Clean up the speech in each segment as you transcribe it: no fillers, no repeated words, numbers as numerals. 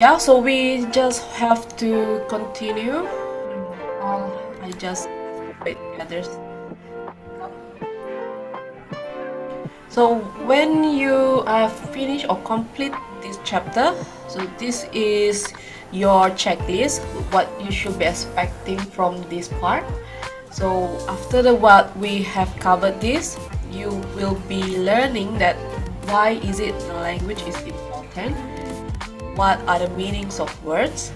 Yeah, so we just have to continue. I just wait others. So when you have finished or complete this chapter, so this is your checklist, what you should be expecting from this part. So after what we have covered this, you will be learning that why is it the language is important, what are the meanings of words,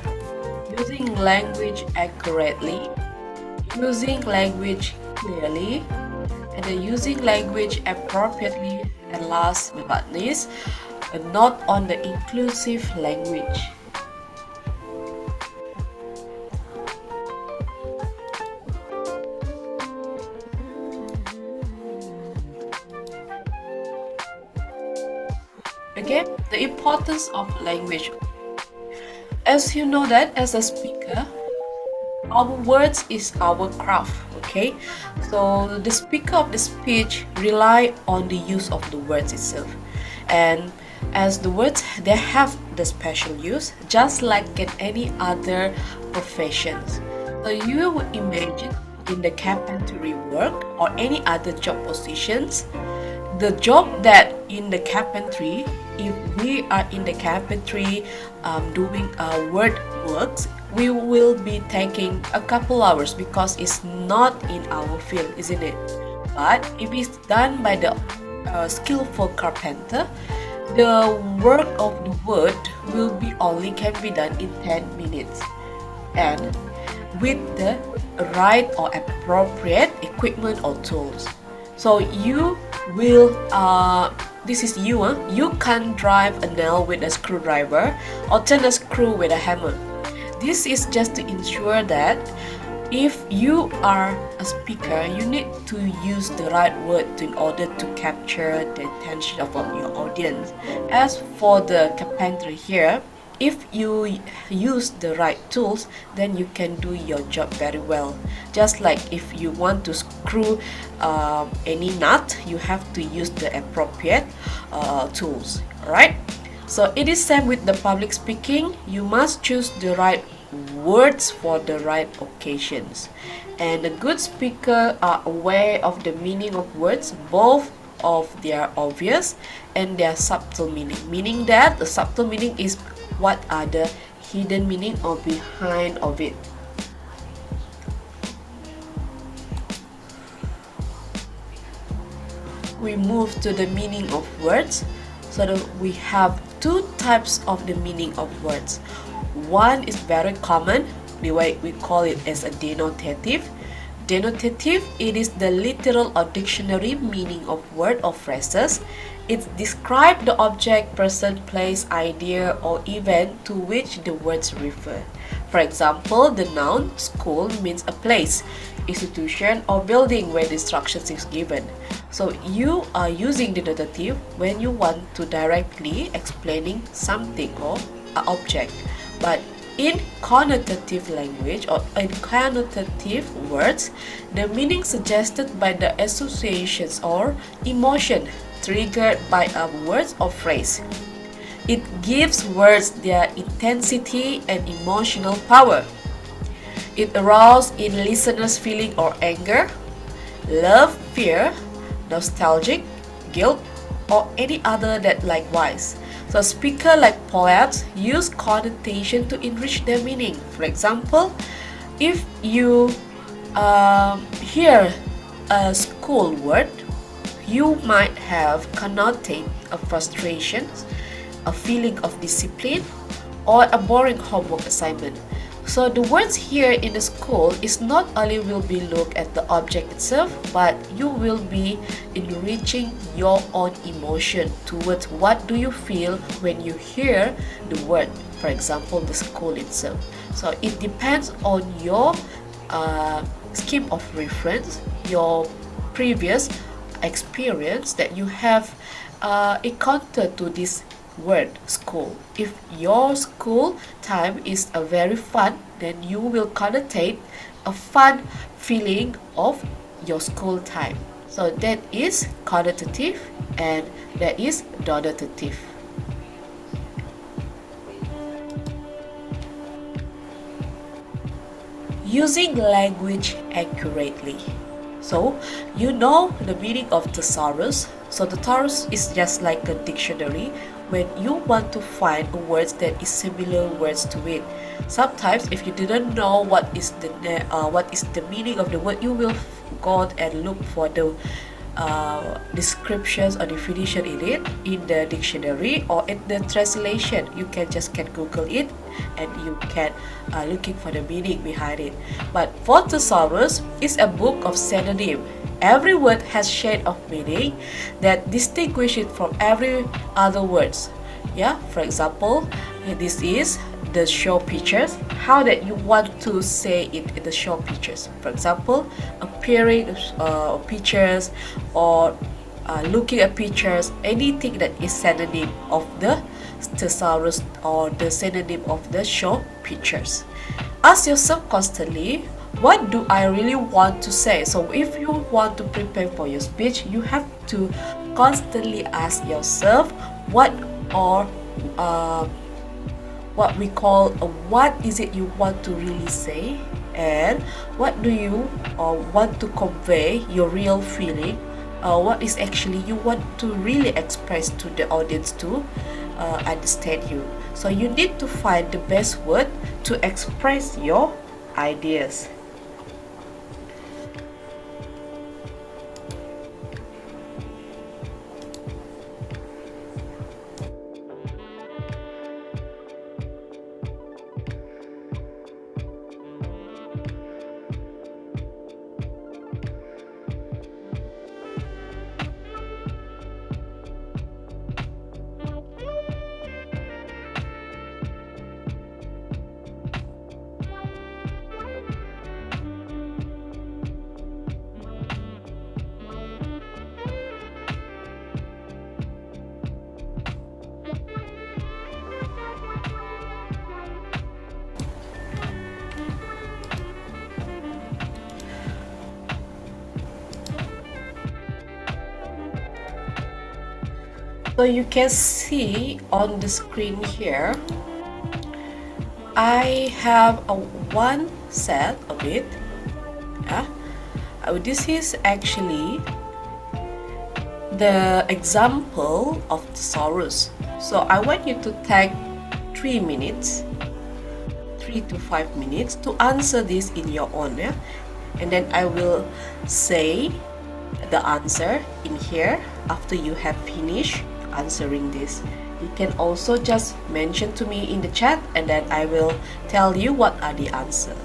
using language accurately, using language clearly, and then using language appropriately, and last but not least, not on the inclusive language. Okay, the importance of language. As you know that as a speaker, our words is our craft. Okay, so the speaker of the speech rely on the use of the words itself, and as the words they have the special use just like in any other professions. So you would imagine in the carpentry work or any other job positions, the job that in the carpentry, if we are in the carpentry doing word works, we will be taking a couple hours because it's not in our field, isn't it? But if it's done by the skillful carpenter, the work of the wood will be only can be done in 10 minutes, and with the right or appropriate equipment or tools. So you will this is you you can drive a nail with a screwdriver or turn a screw with a hammer. This is just to ensure that if you are a speaker, you need to use the right word in order to capture the attention of your audience. As for the carpentry here, if you use the right tools, then you can do your job very well. Just like if you want to screw any nut, you have to use the appropriate tools, right? So it is same with the public speaking. You must choose the right words for the right occasions. And a good speaker are aware of the meaning of words, both of their obvious and their subtle meaning. Meaning that the subtle meaning is what are the hidden meaning or behind of it. We move to the meaning of words. So that we have two types of the meaning of words. One is very common, the way we call it as a denotative. Denotative, it is the literal or dictionary meaning of word or phrases. It describes the object, person, place, idea, or event to which the words refer. For example, the noun school means a place, institution, or building where the instructions is given. So you are using the denotative when you want to directly explaining something or an object. But in connotative language or in connotative words, the meaning suggested by the associations or emotion triggered by a word or phrase. It gives words their intensity and emotional power. It arouses in listeners' feeling or anger, love, fear, nostalgic, guilt, or any other that likewise. So speaker like poets use connotation to enrich their meaning. For example, if you hear a school word, you might have connotate a frustration, a feeling of discipline, or a boring homework assignment. So the words here in the school is not only will be look at the object itself, but you will be enriching your own emotion towards what do you feel when you hear the word, for example, the school itself. So it depends on your scheme of reference, your previous experience that you have encountered to this word school. If your school time is a very fun, then you will connotate a fun feeling of your school time. So that is connotative and that is denotative. Using language accurately. So, you know the meaning of thesaurus. So, the thesaurus is just like a dictionary when you want to find words that is similar words to it. Sometimes, if you didn't know what is the meaning of the word, you will go and look for the descriptions or definition in it in the dictionary or in the translation. You can Google it and you can looking for the meaning behind it. But for thesaurus, it's a book of synonym. Every word has shade of meaning that distinguish it from every other words. Yeah, for example, this is the show pictures, how that you want to say it in the show pictures. For example, appearing pictures or looking at pictures, anything that is synonym of the thesaurus or the synonym of the show pictures. Ask yourself constantly, what do I really want to say? So if you want to prepare for your speech, you have to constantly ask yourself what we call what is it you want to really say, and what do you want to convey your real feeling, what is actually you want to really express to the audience to understand you. So you need to find the best word to express your ideas. So you can see on the screen here, I have one set of it. This is actually the example of thesaurus. So I want you to take 3 minutes, 3 to 5 minutes to answer this in your own. And then I will say the answer in here after you have finished answering this. You can also just mention to me in the chat and then I will tell you what are the answer.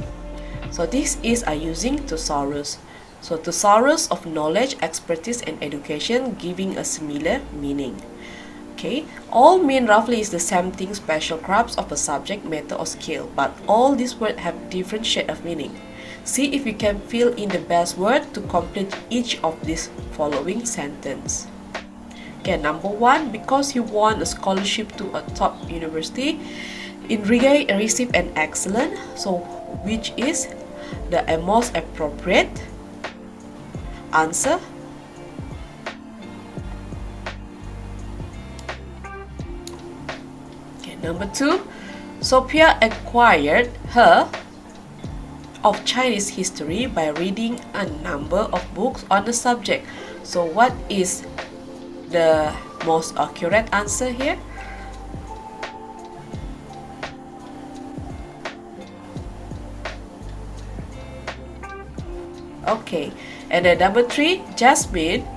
So this is using thesaurus. So thesaurus of knowledge, expertise and education, giving a similar meaning. Okay, all mean roughly is the same thing, special crafts of a subject, matter or skill, but all these words have different shade of meaning. See if you can fill in the best word to complete each of these following sentence. Okay, number 1, because he won a scholarship to a top university, in regard received an excellent. So which is the most appropriate answer? Okay, number 2, Sophia acquired her of Chinese history by reading a number of books on the subject. So what is the most accurate answer here? Okay, and then number 3, Jasmine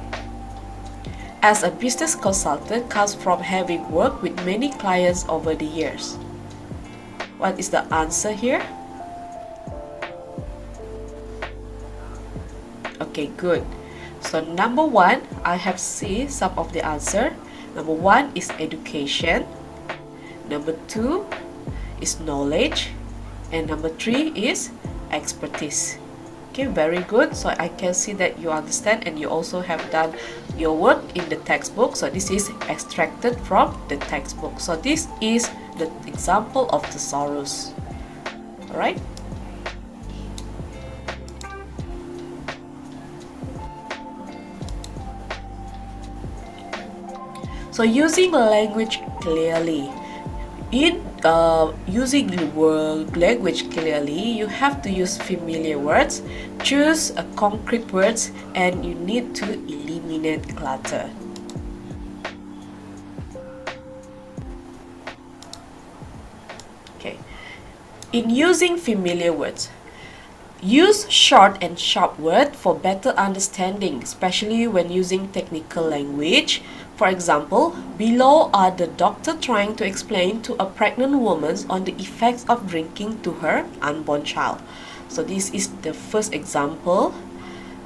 as a business consultant comes from having worked with many clients over the years. What is the answer here? Okay, good. So number 1, I have seen some of the answer. Number 1 is education. Number 2 is knowledge. And number 3 is expertise. Okay, very good. So I can see that you understand and you also have done your work in the textbook. So this is extracted from the textbook. So this is the example of thesaurus. Alright. So using language clearly, In using the word language clearly, you have to use familiar words, choose concrete words, and you need to eliminate clutter. Okay. In using familiar words, use short and sharp words for better understanding, especially when using technical language. For example, below are the doctor trying to explain to a pregnant woman on the effects of drinking to her unborn child. So this is the first example.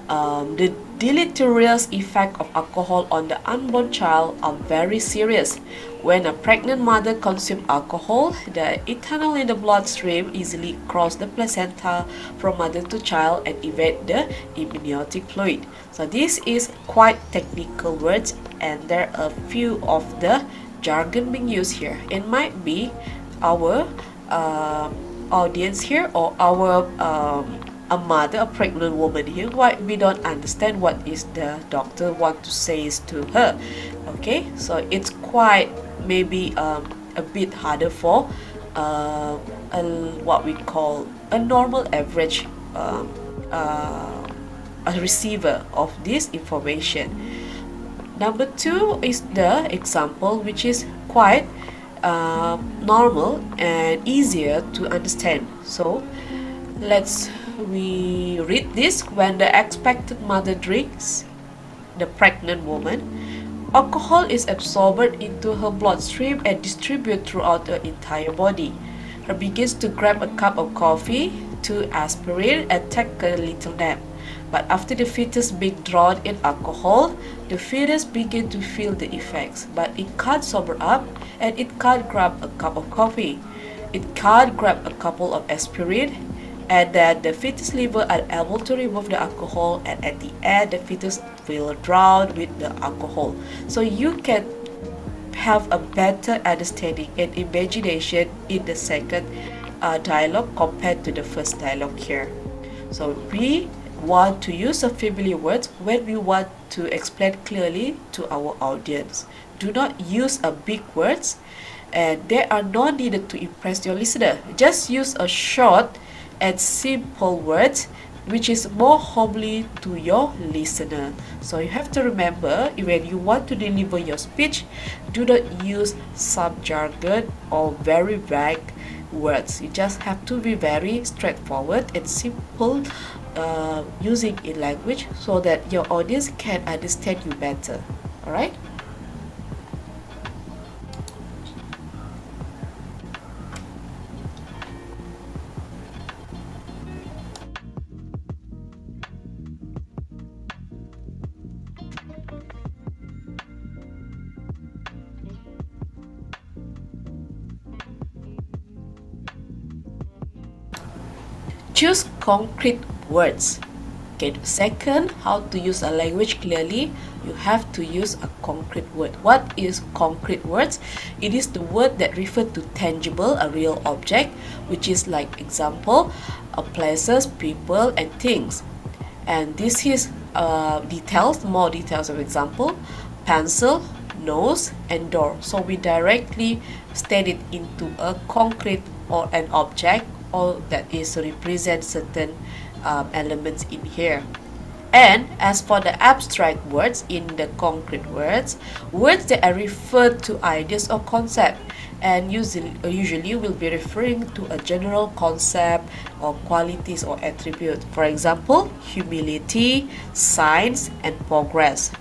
The deleterious effect of alcohol on the unborn child are very serious. When a pregnant mother consumes alcohol, the ethanol in the bloodstream easily crosses the placenta from mother to child and evade the amniotic fluid. So this is quite technical words, and there are a few of the jargon being used here. It might be our audience here, or our a mother, a pregnant woman here, why we don't understand what is the doctor want to say to her. Okay, so it's quite maybe a bit harder for what we call a normal average a receiver of this information. Number two is the example, which is quite normal and easier to understand. So let's we read this. When the expected mother drinks, the pregnant woman, alcohol is absorbed into her bloodstream and distributed throughout her entire body. Her begins to grab a cup of coffee, to aspirate, and take a little nap. But after the fetus being drowned in alcohol, the fetus begins to feel the effects, but it can't sober up and it can't grab a cup of coffee. It can't grab a couple of aspirin, and then the fetus liver are able to remove the alcohol, and at the end the fetus will drown with the alcohol. So you can have a better understanding and imagination in the second dialogue compared to the first dialogue here. So we want to use a familiar words when we want to explain clearly to our audience. Do not use a big words, and they are not needed to impress your listener. Just use a short and simple words which is more homely to your listener. So you have to remember, when you want to deliver your speech, do not use some jargon or very vague words. You just have to be very straightforward and simple using in language so that your audience can understand you better. Alright? Choose concrete words. Okay, second, how to use a language clearly, you have to use a concrete word. What is concrete words? It is the word that refer to tangible, a real object, which is like example, places, people, and things. And this is more details of example, pencil, nose, and door. So we directly state it into a concrete or an object, or that is represent certain elements in here. And as for the abstract words in the concrete words, words that are referred to ideas or concept, and usually will be referring to a general concept or qualities or attributes. For example, humility, science, and progress.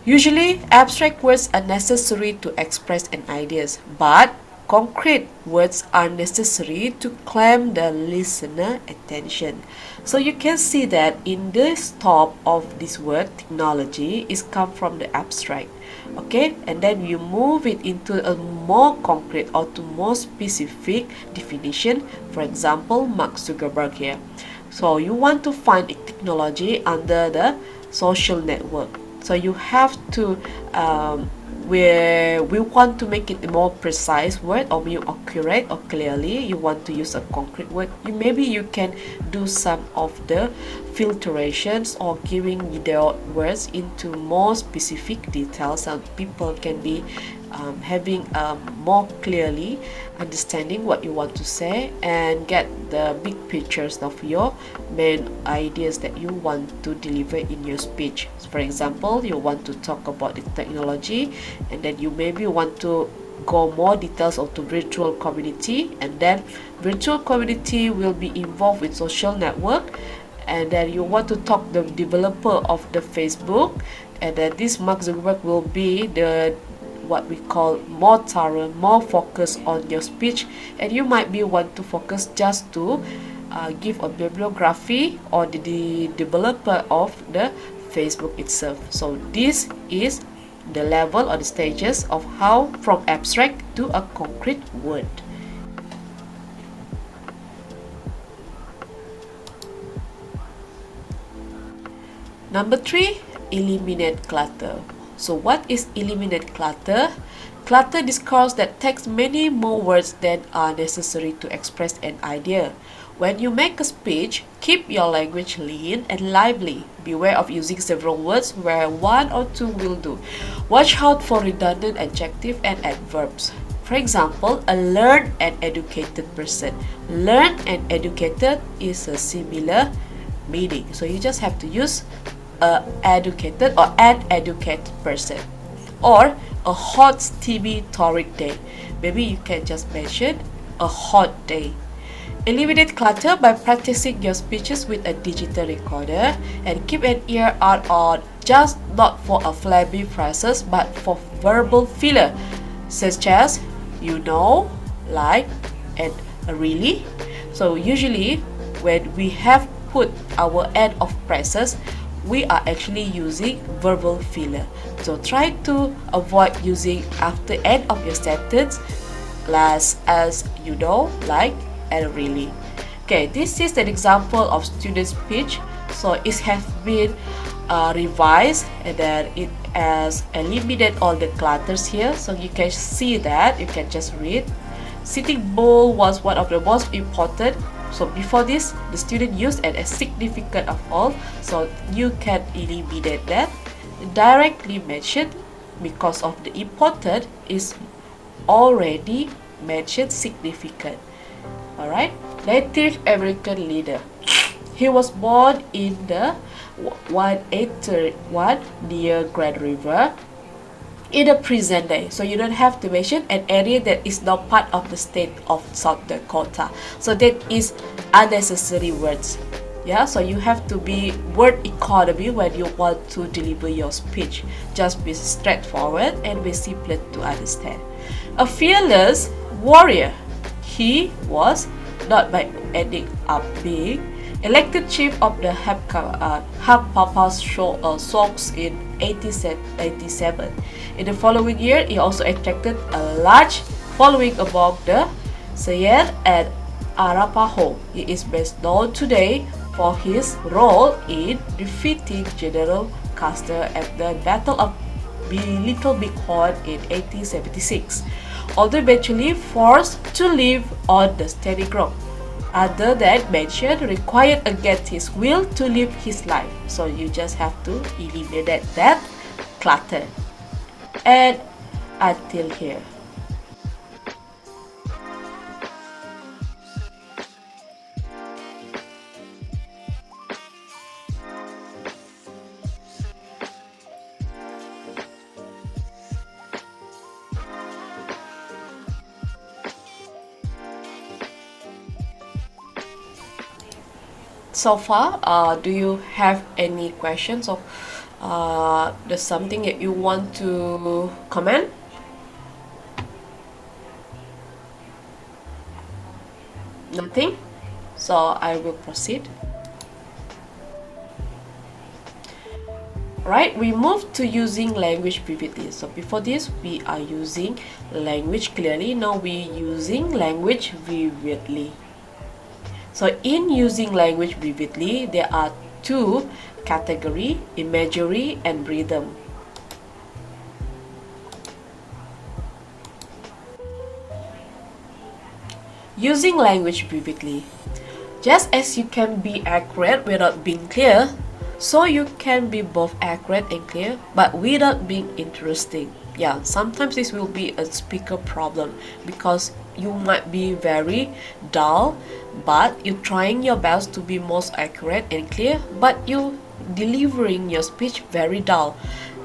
Usually, abstract words are necessary to express an ideas, but concrete words are necessary to claim the listener attention. So you can see that in this top of this word, technology is come from the abstract. Okay, and then you move it into a more concrete or to more specific definition. For example, Mark Zuckerberg here. So you want to find a technology under the social network. So you have to where we want to make it a more precise word or more accurate or clearly, you want to use a concrete word. Maybe you can do some of the filtrations or giving the words into more specific details so people can be having more clearly understanding what you want to say and get the big pictures of your main ideas that you want to deliver in your speech. So for example, you want to talk about the technology, and then you maybe want to go more details onto virtual community, and then virtual community will be involved with social network, and then you want to talk the developer of the Facebook, and then this Mark Zuckerberg will be the what we call more thorough, more focus on your speech, and you might be want to focus just to give a bibliography on the developer of the Facebook itself. So this is the level or the stages of how from abstract to a concrete word. Number 3, eliminate clutter. So what is eliminate clutter? Clutter discourse that takes many more words than are necessary to express an idea. When you make a speech, keep your language lean and lively. Beware of using several words where one or two will do. Watch out for redundant adjectives and adverbs. For example, a learned and educated person. Learned and educated is a similar meaning. So you just have to use educated or an educated person. Or a hot steamy torrid day. Maybe you can just mention a hot day. Eliminate clutter by practicing your speeches with a digital recorder, and keep an ear out on just not for a flabby phrases but for verbal filler such as you know, like, and really. So usually when we have put our end of phrases, we are actually using verbal filler. So try to avoid using after end of your sentence last as you know, like, and really. Okay, this is an example of student speech. So it has been revised, and then it has eliminated all the clutters here. So you can see that, you can just read. Sitting bull was one of the most important. So before this, the student used it as significant of all. So you can eliminate that. Directly mentioned, because of the important is already mentioned significant. Alright, Native American leader. He was born in the 1831 near Grand River in the present day. So you don't have to mention an area that is not part of the state of South Dakota. So that is unnecessary words. Yeah, so you have to be word economy when you want to deliver your speech. Just be straightforward and be simple to understand. A fearless warrior. He was, not by ending up being, elected chief of the Hapapa Sioux in 1897. In the following year, he also attracted a large following among the Cheyenne and Arapaho. He is best known today for his role in defeating General Custer at the Battle of Little Bighorn in 1876. Although eventually forced to live on the standing rock. Other than mentioned, required against his will to live his life. So you just have to eliminate that clutter. And until here. So far, do you have any questions, or there's something that you want to comment? Nothing? So I will proceed. Right, we move to using language vividly. So before this, we are using language clearly. Now we're using language vividly. So in using language vividly, there are two categories, imagery and rhythm. Using language vividly. Just as you can be accurate without being clear, so you can be both accurate and clear, but without being interesting. Yeah, sometimes this will be a speaker problem because you might be very dull, but you're trying your best to be most accurate and clear, but you delivering your speech very dull.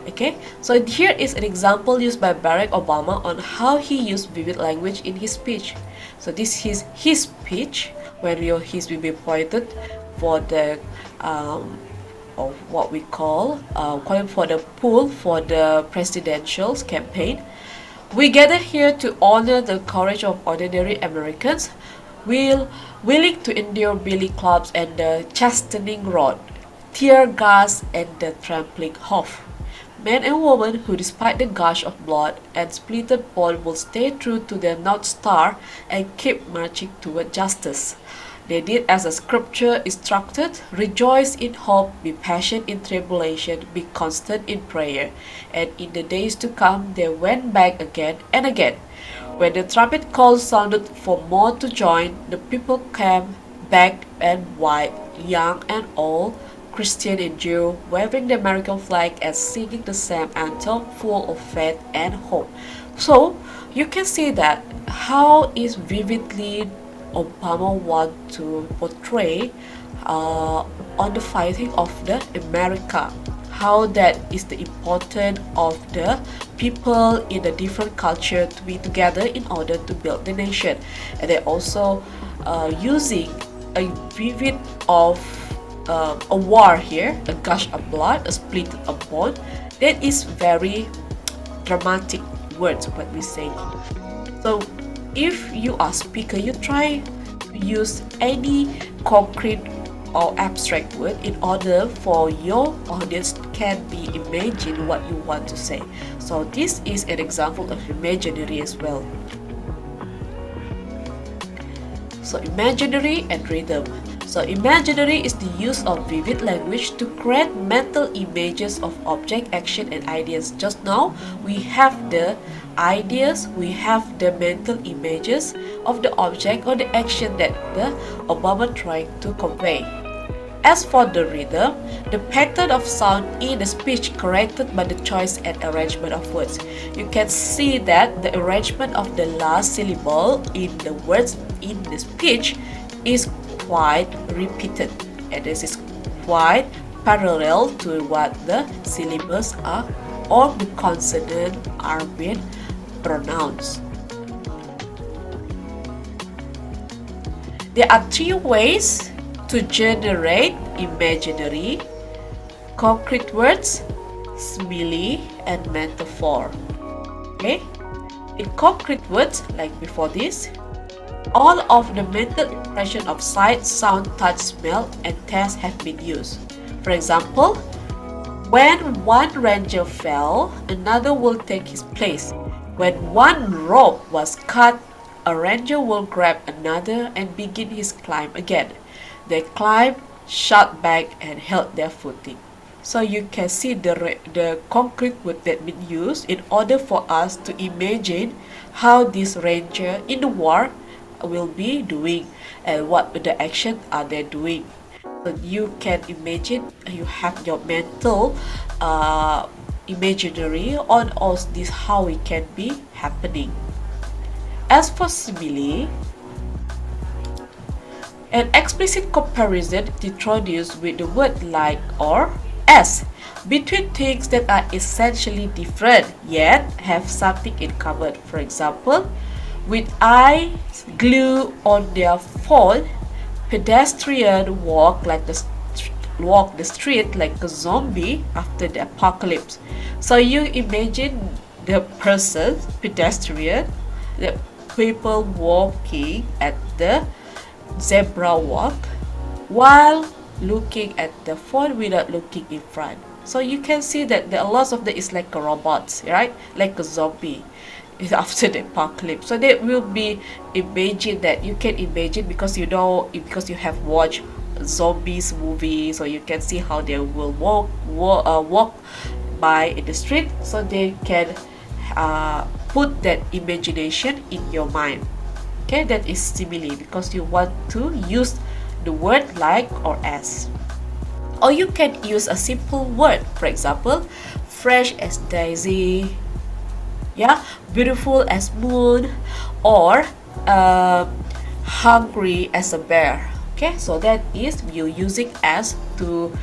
Okay, so here is an example used by Barack Obama on how he used vivid language in his speech. So this is his speech where his will be pointed for the of what we calling for the pool for the presidential campaign. We gather here to honor the courage of ordinary Americans, willing to endure billy clubs and the chastening rod, tear gas and the trampling hoof. Men and women who, despite the gush of blood and splintered bone, will stay true to their North Star and keep marching toward justice. They did as the scripture instructed: rejoice in hope, be patient in tribulation, be constant in prayer. And in the days to come they went back again and again. When the trumpet call sounded for more to join, the people came back and white, young and old, Christian and Jew, waving the American flag and singing the same anthem full of faith and hope. So you can see that how is vividly Obama want to portray on the fighting of the America, how that is the importance of the people in a different culture to be together in order to build the nation. And they also using a vivid of a war here, a gush of blood, a split of bone. That is very dramatic words what we say. So if you are speaker, you try to use any concrete or abstract word in order for your audience can be imagine what you want to say. So this is an example of imaginary as well. So imaginary and rhythm. So imaginary is the use of vivid language to create mental images of object, action and ideas. Just now we have the ideas, we have the mental images of the object or the action that the Obama trying to convey. As for the rhythm, the pattern of sound in the speech corrected by the choice and arrangement of words. You can see that the arrangement of the last syllable in the words in the speech is quite repeated, and this is quite parallel to what the syllables are or the consonant are being pronounced. There are three ways to generate imaginary: concrete words, simile, and metaphor. Okay, in concrete words, like before this, all of the mental impression of sight, sound, touch, smell, and taste have been used. For example, when one ranger fell, another will take his place. When one rope was cut, a ranger will grab another and begin his climb again. They climbed, shot back, and held their footing. So you can see the concrete word that been used in order for us to imagine how this ranger in the war will be doing and what the action are they doing. So you can imagine, you have your mental imaginary on all this how it can be happening. As for simile, an explicit comparison introduced with the word like or as between things that are essentially different yet have something in common. For example, with eyes glued on their phone, pedestrians walk the street like a zombie after the apocalypse. So you imagine the person, pedestrian, the people walking at the zebra walk while looking at the phone without looking in front. So you can see that a lot of that is like a robots, right? Like a zombie after the apocalypse. So they will be imagine that you can imagine because you know, because you have watched zombies movie, so you can see how they will walk by in the street, so they can put that imagination in your mind. Okay, that is simile because you want to use the word like or as. Or you can use a simple word, for example, fresh as daisy, Yeah, beautiful as moon, or hungry as a bear. Okay, so that is you using as to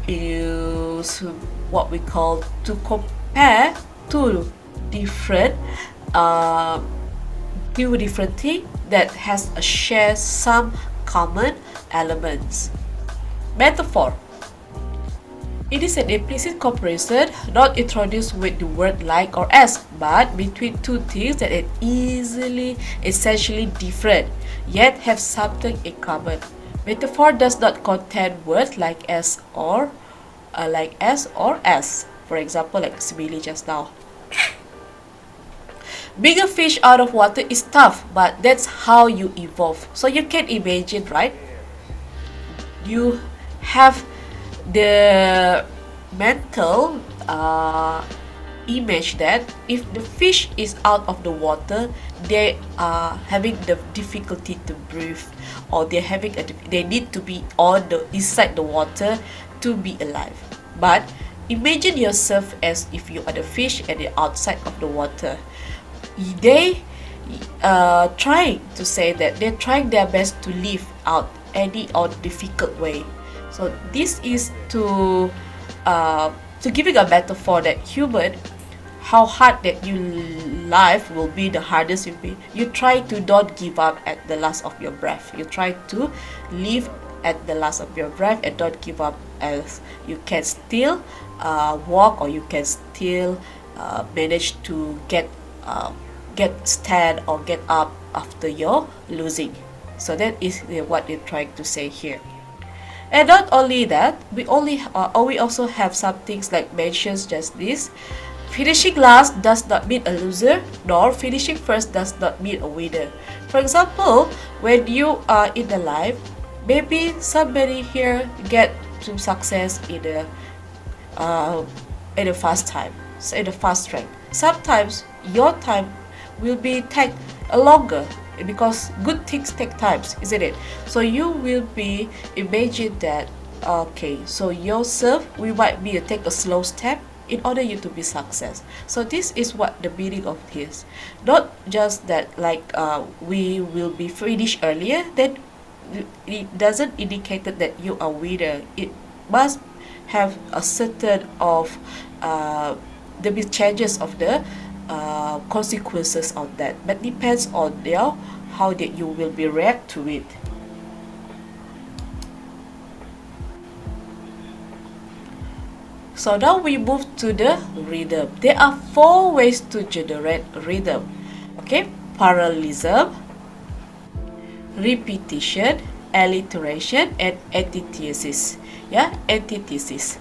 use what we call to compare two different uh, two different things that has a share some common elements. Metaphor. It is an implicit comparison not introduced with the word like or as, but between two things that are essentially different, yet have something in common. Metaphor does not contain words like as. For example, like simile just now. Being a fish out of water is tough, but that's how you evolve. So you can imagine, right? You have the mental image that if the fish is out of the water, they are having the difficulty to breathe, or they need to be on the inside the water to be alive. But imagine yourself as if you are the fish and the outside of the water. They trying to say that they're trying their best to live out any or difficult way. So this is to giving a metaphor that human, how hard that you life will be, the hardest will be. You try to don't give up at the last of your breath. You try to live at the last of your breath and don't give up, as you can still walk, or you can still manage to get stand or get up after your losing. So that is what they're trying to say here. And not only that, we also have some things like mentions just this. Finishing last does not mean a loser, nor finishing first does not mean a winner. For example, when you are in the life, maybe somebody here get some success in a fast time, so in a fast track. Sometimes your time will be take a longer, because good things take times, isn't it? So you will be imagine that, okay, so yourself we might be take a slow step in order you to be success. So this is what the meaning of this, not just that like we will be finished earlier, then it doesn't indicate that you are winner. It must have a certain of the changes of the consequences of that, but depends on how that you will be react to it. So now we move to the rhythm. There are 4 ways to generate rhythm. Okay, parallelism, repetition, alliteration, and antithesis. Yeah, antithesis.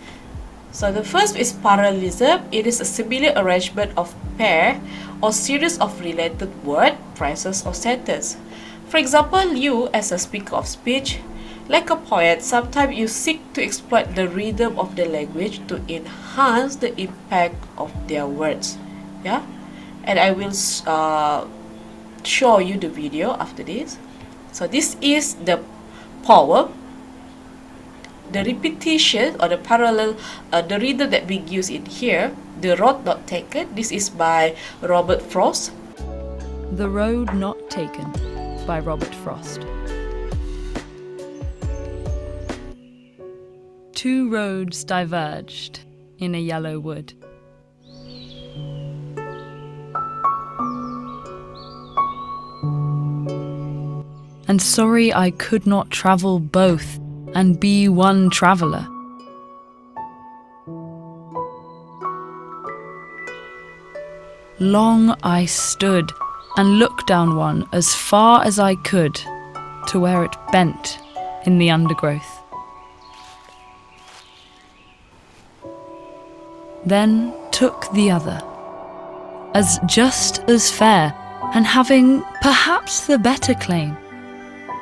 So the first is parallelism. It is a similar arrangement of pair or series of related word, phrases, or sentence. For example, you as a speaker of speech, like a poet, sometimes you seek to exploit the rhythm of the language to enhance the impact of their words. Yeah, and I will show you the video after this. So this is the poem. The repetition or the parallel, the rhythm that we use in here, the road not taken. This is by Robert Frost. The Road Not Taken by Robert Frost. 2 roads diverged in a yellow wood. And sorry I could not travel both and be one traveller. Long I stood and looked down one as far as I could to where it bent in the undergrowth. Then took the other, as just as fair, and having perhaps the better claim,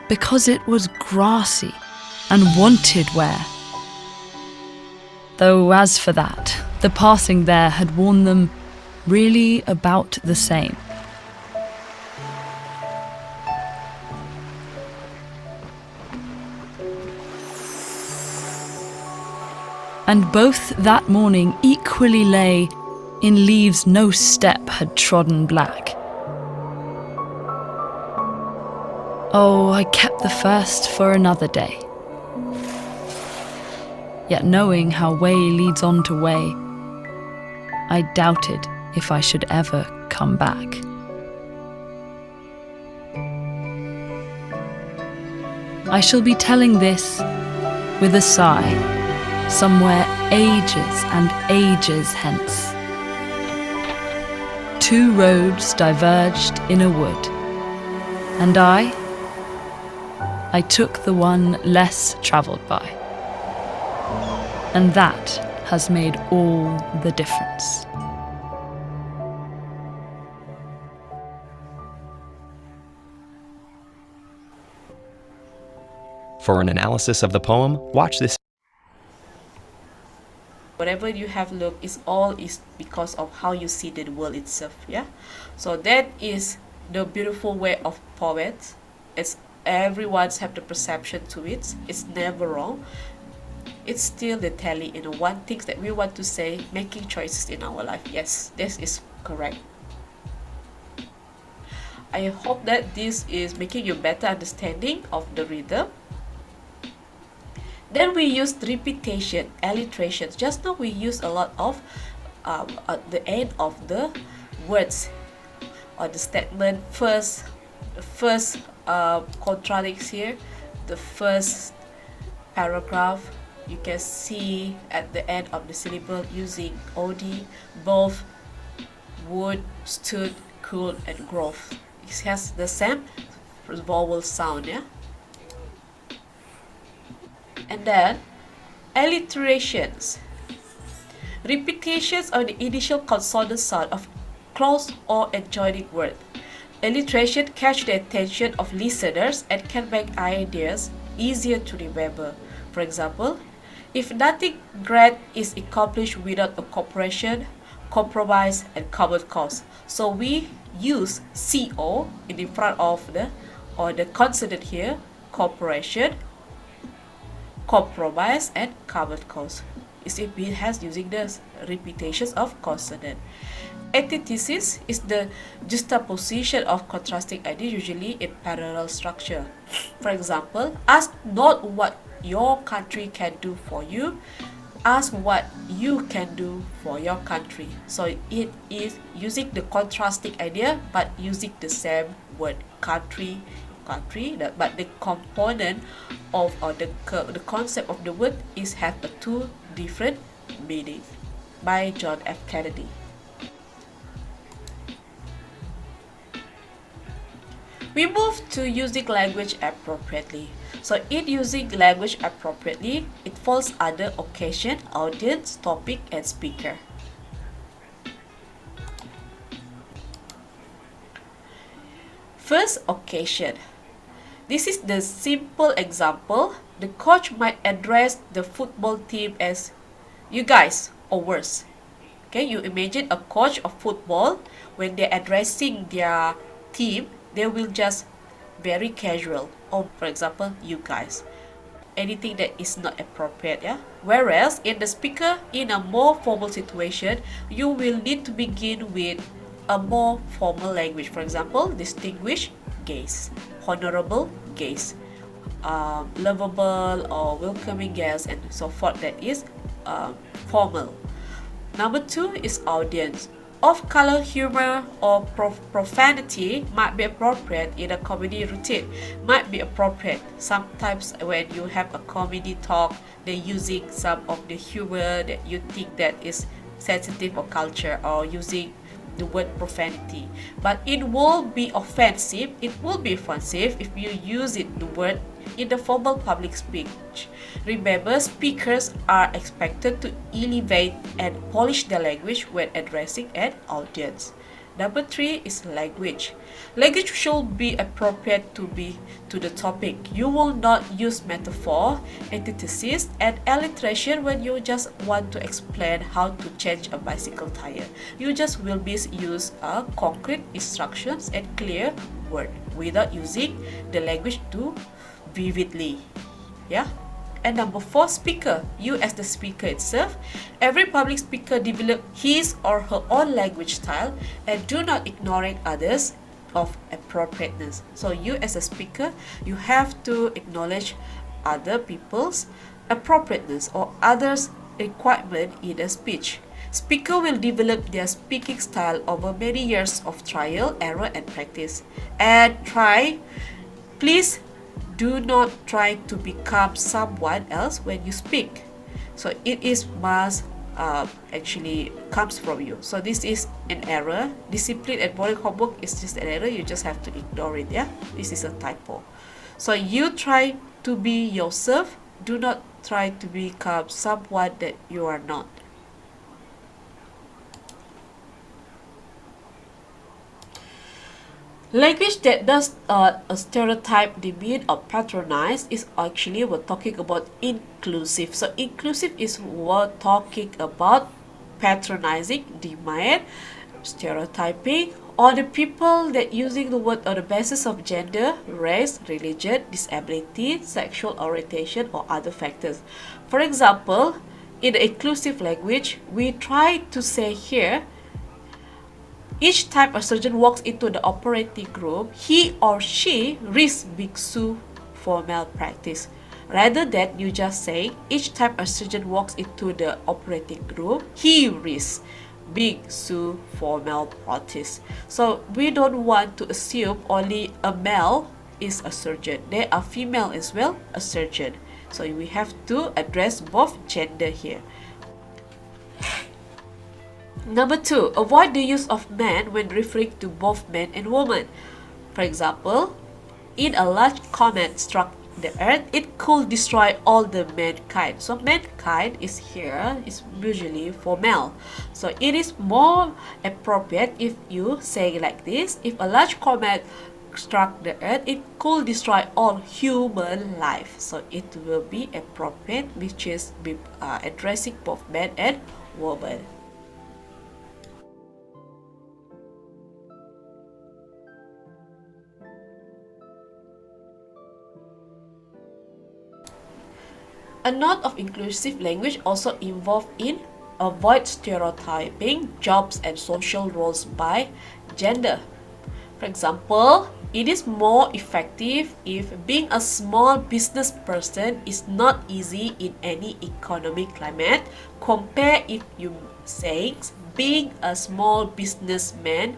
because it was grassy and wanted wear. Though as for that, the passing there had worn them really about the same. And both that morning equally lay in leaves no step had trodden black. Oh, I kept the first for another day. Yet knowing how way leads on to way, I doubted if I should ever come back. I shall be telling this with a sigh, somewhere ages and ages hence. Two roads diverged in a wood, and I took the one less travelled by. And that has made all the difference. For an analysis of the poem, watch this. Whatever you have looked is because of how you see the world itself. Yeah, so that is the beautiful way of poets. It's everyone's have the perception to it. It's never wrong. It's still the tally, one thing that we want to say, making choices in our life. Yes, this is correct. I hope that this is making you better understanding of the rhythm. Then we used repetition, alliterations. Just now we used a lot of at the end of the words or the statement. The first contradicts here. The first paragraph, you can see at the end of the syllable using od, both, would, stood, could, and growth. It has the same vowel sound, yeah. And then alliterations, repetitions of the initial consonant sound of close or adjoining word. Alliteration catch the attention of listeners and can make ideas easier to remember. For example, if nothing great is accomplished without a cooperation, compromise, and common cause. So we use co in front of the consonant here, cooperation, compromise, and common cause. It has using the repetitions of consonant. Antithesis is the juxtaposition of contrasting ideas, usually in parallel structure. For example, ask not what your country can do for you, ask what you can do for your country. So it is using the contrasting idea but using the same word, country, but the component of the concept of the word is have a two different meanings. By John F. Kennedy. We move to using language appropriately. So in using language appropriately, it falls under occasion, audience, topic, and speaker. First, occasion. This is the simple example. The coach might address the football team as "you guys," or worse. Okay, you imagine a coach of football, when they're addressing their team, they will just very casual. Or for example, "you guys." Anything that is not appropriate, yeah. Whereas in the speaker, in a more formal situation, you will need to begin with a more formal language. For example, distinguished gaze, honorable gaze, lovable or welcoming guest, and so forth. That is formal. Number two is audience. Off-color humor or profanity might be appropriate in a comedy routine. Might be appropriate sometimes when you have a comedy talk, they're using some of the humor that you think that is sensitive or culture, or using the word profanity. But it will be offensive. It will be offensive if you use the word in the formal public speech. Remember, speakers are expected to elevate and polish their language when addressing an audience. Number three is language. Language should be appropriate to the topic. You will not use metaphor, antithesis, and alliteration when you just want to explain how to change a bicycle tire. You just will use concrete instructions and clear word without using the language too vividly. Yeah. And number 4, speaker. You as the speaker itself. Every public speaker develop his or her own language style and do not ignoring others of appropriateness. So you as a speaker, you have to acknowledge other people's appropriateness or others' requirement in a speech. Speaker will develop their speaking style over many years of trial, error, and practice. And please do not try to become someone else when you speak. So it is must actually comes from you. So this is an error. Discipline and boring homework is just an error. You just have to ignore it. Yeah, this is a typo. So you try to be yourself. Do not try to become someone that you are not. Language that does a stereotype, demean, or patronize is actually we're talking about inclusive. So inclusive is we're talking about patronizing, demean, stereotyping, or the people that using the word on the basis of gender, race, religion, disability, sexual orientation, or other factors. For example, in the inclusive language, we try to say here, each time a surgeon walks into the operating room, he or she risks being sued for malpractice. Rather than you just saying, each time a surgeon walks into the operating room, he risks being sued for malpractice. So we don't want to assume only a male is a surgeon. There are female as well, a surgeon. So we have to address both gender here. Number 2, avoid the use of man when referring to both men and women. For example, in a large comet struck the earth, it could destroy all the mankind. So mankind is here is usually for male. So it is more appropriate if you say like this, if a large comet struck the earth, it could destroy all human life. So it will be appropriate, which is addressing both men and women. A note of inclusive language also involved in avoid stereotyping jobs and social roles by gender. For example, it is more effective if being a small business person is not easy in any economic climate. Compare if you say being a small businessman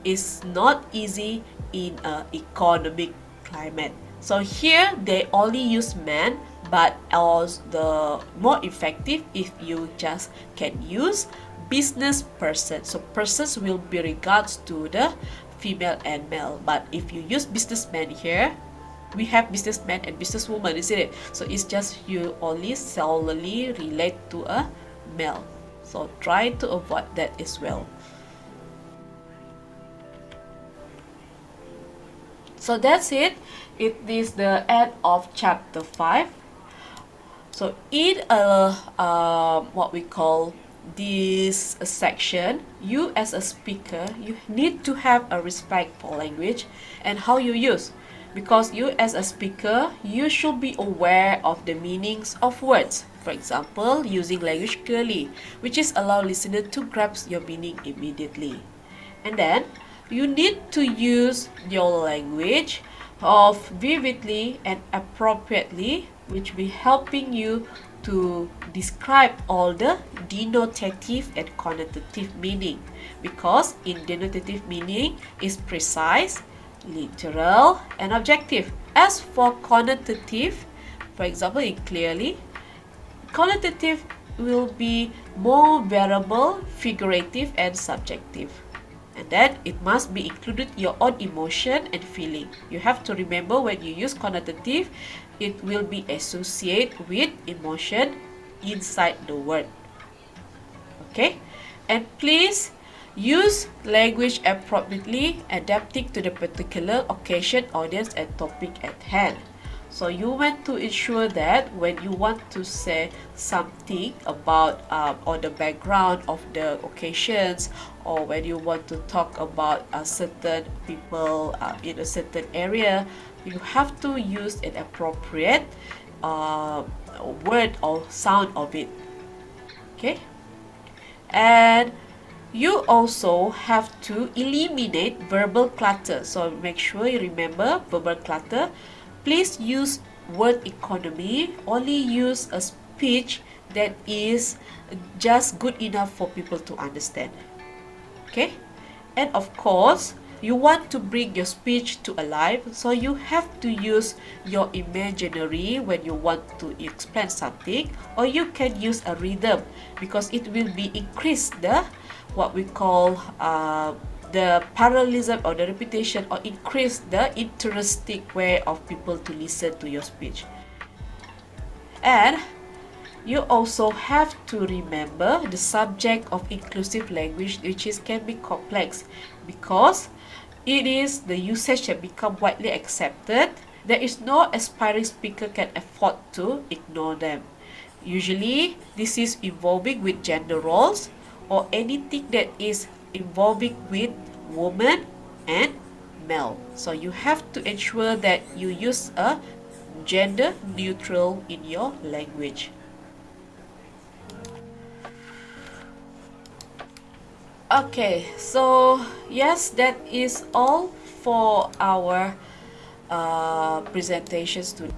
is not easy in an economic climate. So here they only use man, but as the more effective if you just can use business person. So persons will be regards to the female and male, but if you use businessman here, we have businessman and businesswoman, isn't it? So it's just you only solely relate to a male. So try to avoid that as well. So that's it. It is the end of chapter 5. So in what we call this section, you as a speaker, you need to have a respect for language and how you use. Because you as a speaker, you should be aware of the meanings of words. For example, using language clearly, which is allow listener to grasp your meaning immediately. And then, you need to use your language of vividly and appropriately, which will be helping you to describe all the denotative and connotative meaning, because in denotative meaning is precise, literal, and objective. As for connotative, for example, in clearly, connotative will be more variable, figurative, and subjective. And then it must be included your own emotion and feeling. You have to remember when you use connotative, it will be associated with emotion inside the word. Okay? And please use language appropriately, adapting to the particular occasion, audience, and topic at hand. So you want to ensure that when you want to say something about on the background of the occasions, or when you want to talk about certain people in a certain area, You have to use an appropriate word or sound of it. Okay, and you also have to eliminate verbal clutter. So make sure you remember verbal clutter. Please use word economy. Only use a speech that is just good enough for people to understand. Okay, and of course you want to bring your speech to alive, so you have to use your imaginary when you want to explain something, or you can use a rhythm because it will be increase the what we call the parallelism or the repetition, or increase the interesting way of people to listen to your speech. And you also have to remember the subject of inclusive language, which is can be complex because it is the usage that become widely accepted. There is no aspiring speaker can afford to ignore them. Usually, this is involving with gender roles or anything that is involving with woman and male. So you have to ensure that you use a gender neutral in your language. Okay, so yes, that is all for our presentations today.